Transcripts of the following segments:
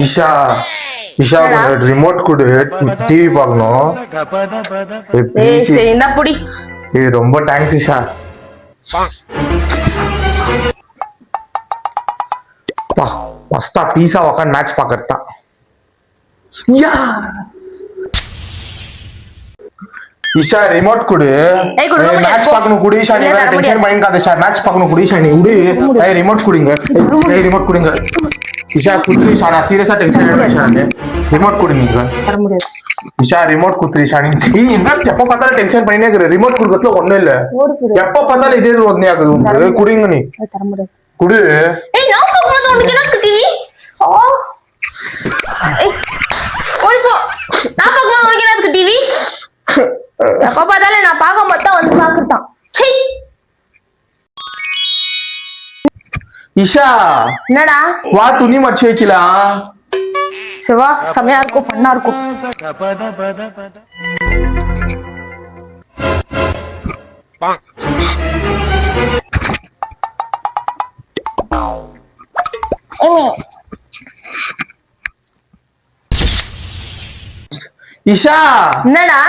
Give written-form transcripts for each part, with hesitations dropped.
இஷா இஷா கொஞ்சம் ரிமோட் கொடு, டிவி பார்க்கணும். இந்த புடி. ரொம்ப தேங்க்ஸ் இஷா. மஸ்தா பீஸா உக்காந்து மேட்ச் பாக்கறதா. இஷா ரிமோட் கொடு, மேட்ச் பார்க்கணும். குடி இஷா, நீ வேற டென்ஷன் பண்ணிக்காத இஷா. மேட்ச் பார்க்கணும், குடி இஷா, நீ விடு. ரிமோட் குடிங்க, ரிமோட் குடிங்க இஷா. குடுத்து இஷா, நான் சீரியஸா டென்ஷன் ஆயிடுவேன் இஷா. ரிமோட் குடி நீங்க. இஷா ரிமோட் குடுத்து இஷா. நீ என்ன எப்ப பார்த்தாலும் டென்ஷன் பண்ணினே இருக்கிற? ரிமோட் குடுக்கறதுல ஒண்ணும் இல்ல. எப்ப பார்த்தாலும் இதே ஒண்ணே ஆகுது உங்களுக்கு. குடிங்க நீ குடு. ஏய் நான் பார்க்கும்போது உனக்கு என்ன டிவி? ஓடிசோ நான் பார்க்கும்போது உனக்கு என்ன டிவி? எப்ப பார்த்தாலும் நான் பார்க்க மட்டும் வந்து பாக்குறான். சீ இஷா, என்னடா? வா துணி மடிச்சு வைக்கலாம். சிவா செமையா இருக்கும், ஃபன்னா இருக்கும். இஷா என்னடா?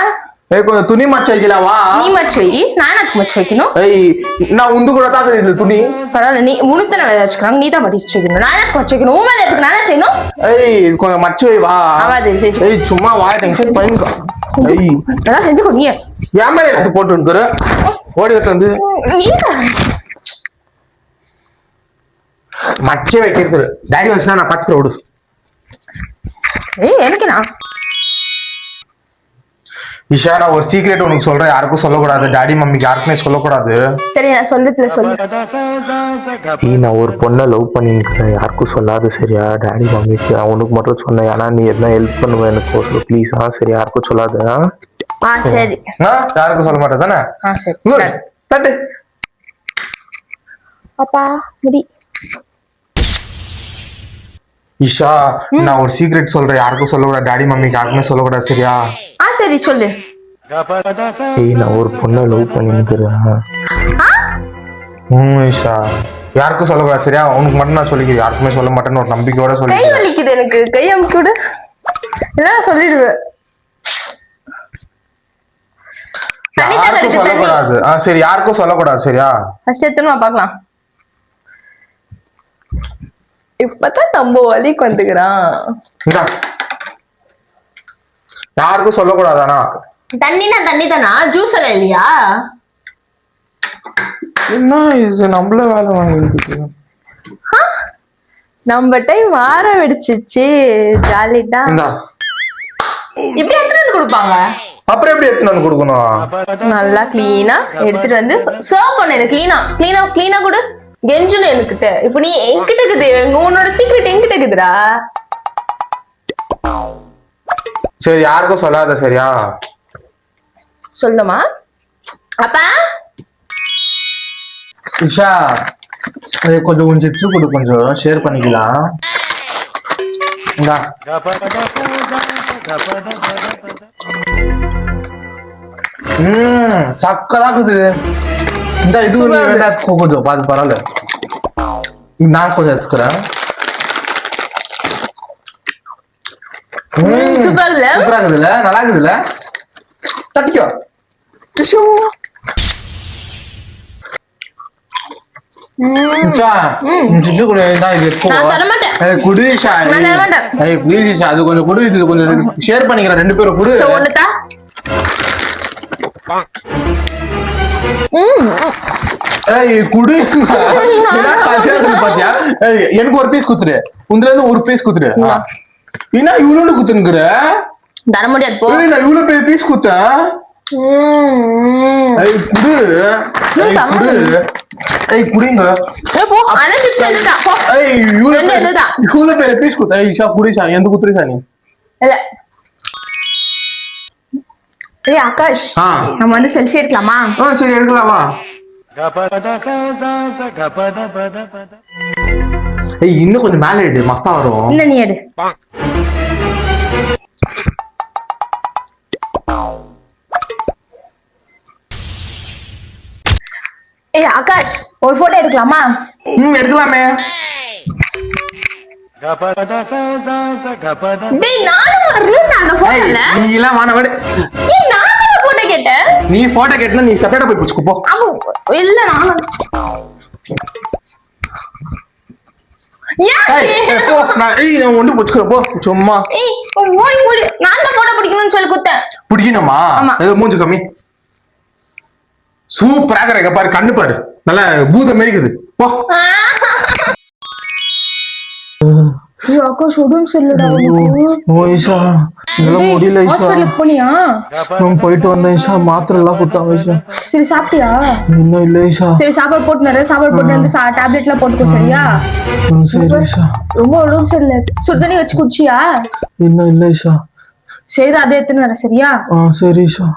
கொஞ்சம் துணி மடிச்சு வைக்கலாம் வா. நீ மடிச்சு வை, நான் மடிச்சு வைக்கணும். நான் உந்து கூட தான் இது துணி. பரவாயில்ல, நீ உனக்கு தானே வச்சுக்கிறாங்க, நீ தான் மடிச்சு வைக்கணும். நான் மடிச்சு வைக்கணும். உண்மையில எதுக்கு நானே செய்யணும்? கொஞ்சம் மடிச்சு வை வா. சும்மா வா, டென்ஷன் பண்ணிக்கோ. அதான் செஞ்சுக்கோ. நீ ஏன் மேல எடுத்து போட்டு ஓடி வந்து மச்சே வைக்கிறது. டாடி வச்சுனா நான் பார்த்துட்டு ஓடு. எனக்கு நான் இஷா, நான் ஒரு சீக்ரெட் உனக்கு சொல்றேன், யாருக்கும் சொல்லக்கூடாது. டாடி மம்மிக்கு யாருக்குமே சொல்லக்கூடாது. சரி, நான் சொல்றதுல சொல்லு. நான் ஒரு பொண்ணை லவ் பண்ணிக்கிறேன், யாருக்கும் சொல்லாது சரியா? டாடி மம்மிக்கு உனக்கு மட்டும் சொன்னேன். ஆனா நீ எதுனா ஹெல்ப் பண்ணுவேன் எனக்கு, சொல்லு ப்ளீஸ். சரி, யாருக்கும் சொல்லாது. சரி, யாருக்கும் சொல்ல மாட்டேன் தானே? சரி. அப்பா முடி. இஷா, நான் ஒரு சீக்ரெட் சொல்றேன், யாருக்கும் சொல்லக்கூடாது. டாடி மம்மிக்கு யாருக்குமே சொல்லக்கூடாது சரியா? சரி சொல்லு. நான் ஒரு பொண்ணை லவ் பண்ணிக்கிறேன். இஷா, யாருக்கும் சொல்லக்கூடாது சரியா? உனக்கு மட்டும் நான் சொல்லிக்கிறேன், யாருக்குமே சொல்ல மாட்டேன்னு ஒரு நம்பிக்கையோட சொல்லி. கை வலிக்குது எனக்கு, கை அமுக்கி விடு. எல்லாம் சொல்லிடுவேன். யாருக்கும் சொல்லக்கூடாது. சரி, யாருக்கும் சொல்லக்கூடாது சரியா? ஃபர்ஸ்ட் எத்தனை பார்க்கலாம். இப்பதான் நம்ம வலிக்கு வந்துக்கிறான். யாருக்கும் சொல்லக்கூடாதானா? தண்ணினா தண்ணி தானா? ஜூஸ் எல்லாம் இல்லையா? என்ன இது நம்மள வேலை வாங்கிட்டு? நம்ம டைம் மாற வெடிச்சிச்சு. ஜாலிதான். இப்படி எடுத்துட்டு வந்து கொடுப்பாங்க. அப்புறம் எப்படி எடுத்துட்டு வந்து கொடுக்கணும்? நல்லா கிளீனா எடுத்துட்டு வந்து சர்வ் பண்ணு. கிளீனா கொடு. கெஞ்சுன்னு எனக்கிட்ட. இப்ப நீ என்கிட்ட இருக்குது, உன்னோட சீக்ரெட் என்கிட்ட இருக்குதுடா. சரி, யாருக்கும் சொல்லாத சரியா? சொல்லுமா அப்பா? இஷா, கொஞ்சம் உன் சிப்ஸ் கொடு, கொஞ்சம் ஷேர் பண்ணிக்கலாம். சக்கலாக்குது. இந்த இது கொஞ்சம் பாத்து பரவாயில்ல, நான் கொஞ்சம் எடுத்துக்கிறேன். சூப்பரா இருக்குதுல்ல? நல்லா இருக்குதுல்ல? தட்டிக்கோ. அது கொஞ்சம் குடு, இது கொஞ்சம் ஷேர் பண்ணிக்கிறேன். ரெண்டு பேரும் குடு. பாத்தியா? எனக்கு ஒரு பீஸ் குத்துரு, உந்துல இருந்து ஒரு பீஸ் குத்துரு. என்ன இவ்வளவு குத்துனுக்குற? தர முடியாது போ. நான் இவ்வளவு பெரிய பீஸ் குத்தேன். குடிங்க. இவ்வளவு பெரிய பீஸ் குத்த. இஷா குடிஷா, எந்த குத்துருஷா நீ? ஆகாஷ், நம்ம வந்து செல்ஃபி எடுக்கலாமா? சரி, எடுக்கலாமா? இன்னும் கொஞ்சம் மேல எடு, மஸ்தா வரும். இல்ல நீ எடு. ஆகாஷ், ஒரு போட்டோ எடுக்கலாமா? எடுக்கலாமே. டேய் நானும் வரல அந்த போட்டோல. நீ எல்லாம் வான விடு. ஏய் நான் தான போட்டோ கேட்டேன். நீ போட்டோ கேட்டனா நீ செப்பரேட்டா போய் புடிச்சுக்கோ போ. இல்ல நான் போ. நான் ஒன்று புடிச்சுக்கிறேன் போ சும்மா. நான் தான் போட்டோ பிடிக்கணும்னு சொல்லி குத்தேன். பிடிக்கணுமா? ஏதோ மூஞ்சி கம்மி. சூப்பராக இருக்க பாரு, கண்ணு பாரு, நல்ல பூதம் மாதிரி இருக்குது போ. அக்கா சுடும் சொல்லுடா ஈஷா முடியல. ஹாஸ்பிடலுக்கு போனியா? போயிட்டு வந்தேன் ஈஷா, மாத்திரை எல்லாம் குத்தாங்க ஈஷா. சரி சாப்பிட்டியா? இன்னும் இல்ல ஈஷா. சரி சாப்பாடு போட்டு சாப்பாடு போட்டு வந்து டேப்லெட் எல்லாம் போட்டுக்கோ சரியா? சரி ஈஷா. ரொம்ப உடம்பு சரியில்லை, சுத்தண்ணி வச்சு குடிச்சியா? இன்னும் இல்ல ஈஷா. சரி அதை எடுத்துன்னு வர சரியா? சரி ஈஷா.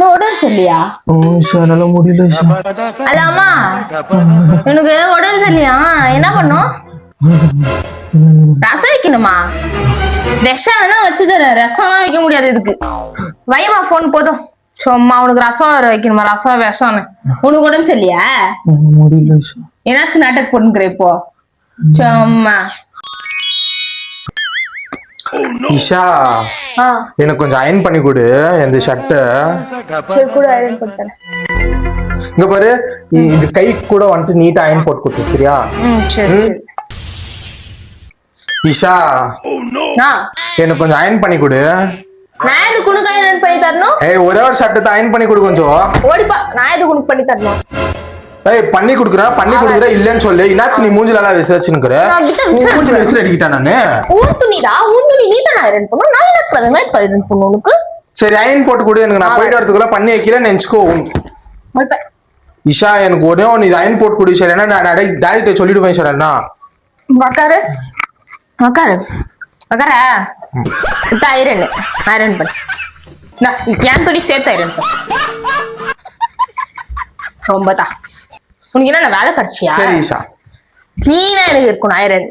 உடம்பு சரியில்லையா? என்னால முடியல ஈஷா. அல்லாமா எனக்கு உடம்பு சரியில்லையா? என்ன பண்ணும்? ரசம் வைக்கணுமா? விஷம் வேணா வச்சு தர, ரசம் வைக்க முடியாது இதுக்கு. வைமா போன் போதும். சும்மா உனக்கு ரசம் வேற வைக்கணுமா? ரசம் விஷம்னு உனக்கு உடம்பு சரியில்லையா? முடியல. எனக்கு நாட்டக் போட்டுக்கிற இப்போ சும்மா. ஈஷா எனக்கு கொஞ்சம் அயன் பண்ணி கொடு இந்த ஷர்ட்டை. சரி கூட அயன் போட்டு இங்க பாரு, இது கை கூட வந்துட்டு நீட்டா அயன் போட்டு கொடுத்து சரியா? சரி ஈஷா எனக்கு கொஞ்சம் அயன் பண்ணி கொடு. நான் எது குனுக்கு அயன் பண்ணி தரணும்? ஒரே ஒரு ஷர்ட் அயன் பண்ணி கொடு கொஞ்சம். ஓடிப்பா, நான் எது குனுக்கு பண்ணி தரணும்? பண்ணி குடுக்குற இல்லன்னு சொல்லு. இன்னாத்து நீ மூஞ்சில எல்லாம் விசாரிச்சுக்கிற? மூஞ்சில விசில் அடிக்கிட்டா நானு. உன் துணி நீ தான் அயன் பண்ணணும், நான் எனக்கு அயன் பண்ணணும் உனக்கு. சரி அயன் போட்டு கொடு எனக்கு, நான் போயிட்டு வரதுக்குள்ள பண்ணி வைக்கிறேன் நினைச்சுக்கோ. ஈஷா எனக்கு ஒரே ஒன்று இது அயன் போட்டு கொடு சார், ஏன்னா நான் டேரக்டர் சொல்லிடுவேன் சார். என்ன உக்காரு ஐரன் பண்ண என் துணி சேர்த்து ஐரன் பண்ண. ரொம்ப தான் உனக்கு என்ன வேலை கிடைச்சியா? சரி ஈஷா. நீனா எனக்கு இருக்கணும் ஐரன்.